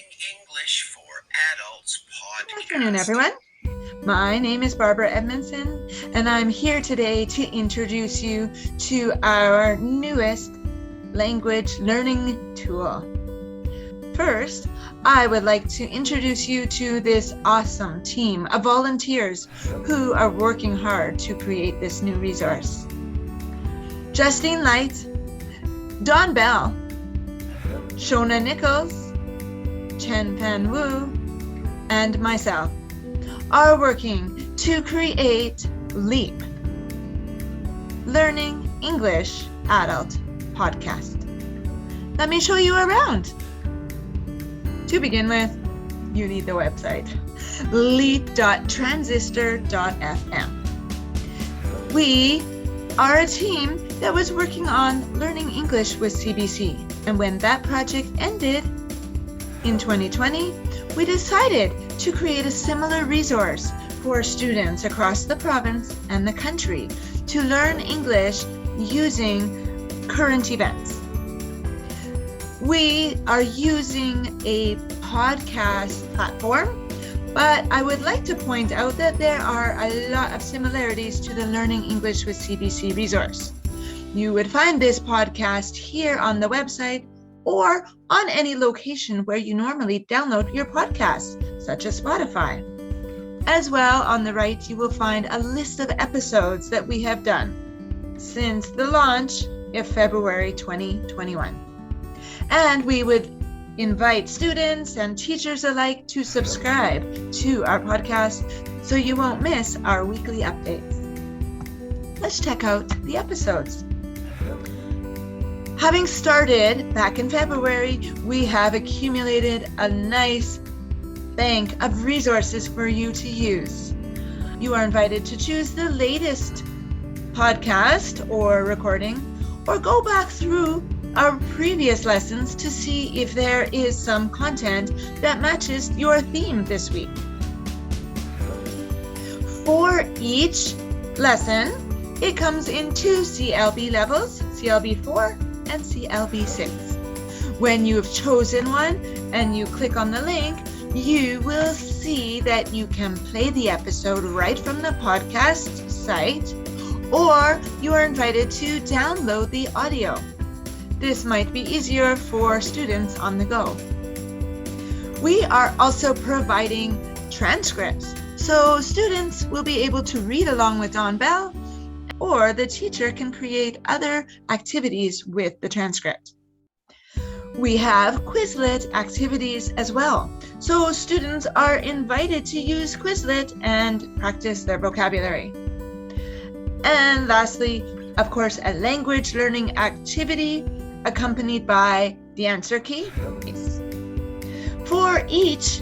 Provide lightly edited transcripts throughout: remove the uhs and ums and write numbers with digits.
Learning English for Adults Good podcast. afternoon, everyone. My name is Barbara Edmondson, and I'm here today to introduce you to our newest language learning tool. First, I would like to introduce you to this awesome team of volunteers who are working hard to create this new resource. Justine Light, Dawn Bell, Shona Nichols, Chen Pan Wu, and myself are working to create LEAP, Learning English Adult Podcast. Let me show you around. To begin with, you need the website, leap.transistor.fm. We are a team that was working on learning English with CBC, and when that project ended in 2020, we decided to create a similar resource for students across the province and the country to learn English using current events. We are using a podcast platform, but I would like to point out that there are a lot of similarities to the Learning English with CBC resource. You would find this podcast here on the website or on any location where you normally download your podcasts, such as Spotify. As well, on the right, you will find a list of episodes that we have done since the launch of February 2021. And we would invite students and teachers alike to subscribe to our podcast so you won't miss our weekly updates. Let's check out the episodes. Having started back in February, we have accumulated a nice bank of resources for you to use. You are invited to choose the latest podcast or recording, or go back through our previous lessons to see if there is some content that matches your theme this week. For each lesson, it comes in two CLB levels, CLB 4 and CLB 6. When you've chosen one and you click on the link, you will see that you can play the episode right from the podcast site, or you are invited to download the audio. This might be easier for students on the go. We are also providing transcripts, so students will be able to read along with Dawn Bell, or the teacher can create other activities with the transcript. We have Quizlet activities as well, so students are invited to use Quizlet and practice their vocabulary. And lastly, of course, a language learning activity accompanied by the answer key. For each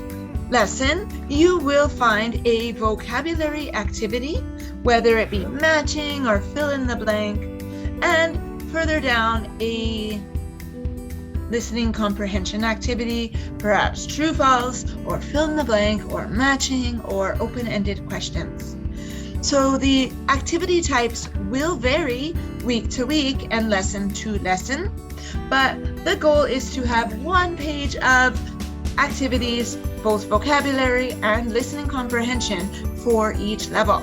lesson, you will find a vocabulary activity, whether it be matching or fill in the blank, and further down a listening comprehension activity, perhaps true, false, or fill in the blank, or matching, or open-ended questions. So the activity types will vary week to week and lesson to lesson, but the goal is to have one page of activities, both vocabulary and listening comprehension for each level.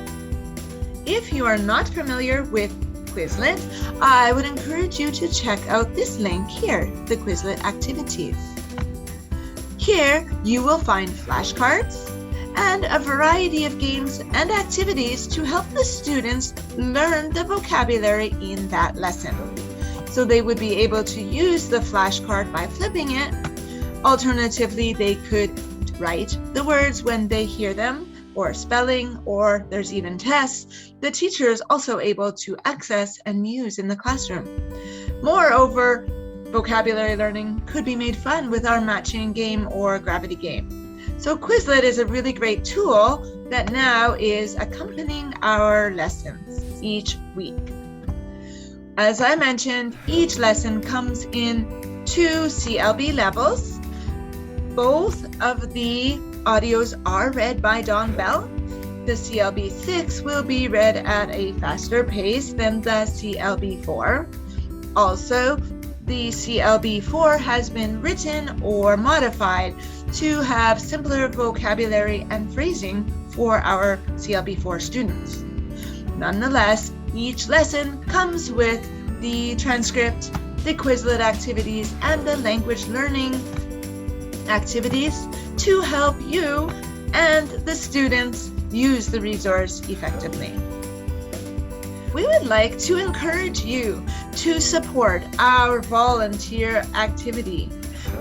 If you are not familiar with Quizlet, I would encourage you to check out this link here, the Quizlet activities. Here you will find flashcards and a variety of games and activities to help the students learn the vocabulary in that lesson. So they would be able to use the flashcard by flipping it. Alternatively, they could write the words when they hear them, or spelling, or there's even tests the teacher is also able to access and use in the classroom. Moreover, vocabulary learning could be made fun with our matching game or gravity game. So Quizlet is a really great tool that now is accompanying our lessons each week. As I mentioned, each lesson comes in two CLB levels. Both of the audios are read by Dawn Bell. The CLB 6 will be read at a faster pace than the CLB 4. Also, the CLB4 has been written or modified to have simpler vocabulary and phrasing for our CLB4 students. Nonetheless, each lesson comes with the transcript, the Quizlet activities, and the language learning activities to help you and the students use the resource effectively. We would like to encourage you to support our volunteer activity.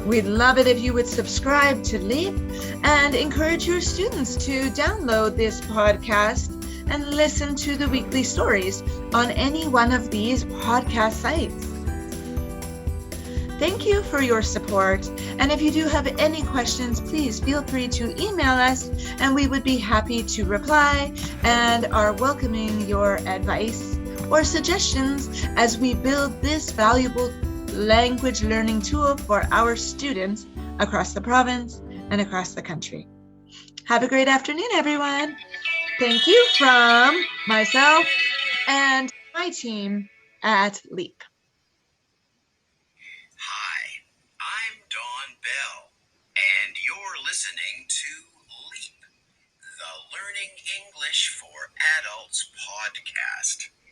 We'd love it if you would subscribe to LEAP and encourage your students to download this podcast and listen to the weekly stories on any one of these podcast sites. Thank you for your support, and if you do have any questions, please feel free to email us, and we would be happy to reply and are welcoming your advice or suggestions as we build this valuable language learning tool for our students across the province and across the country. Have a great afternoon, everyone. Thank you from myself and my team at LEAP. Hi, I'm Dawn Bell, and you're listening to LEAP, the Learning English for Adults podcast.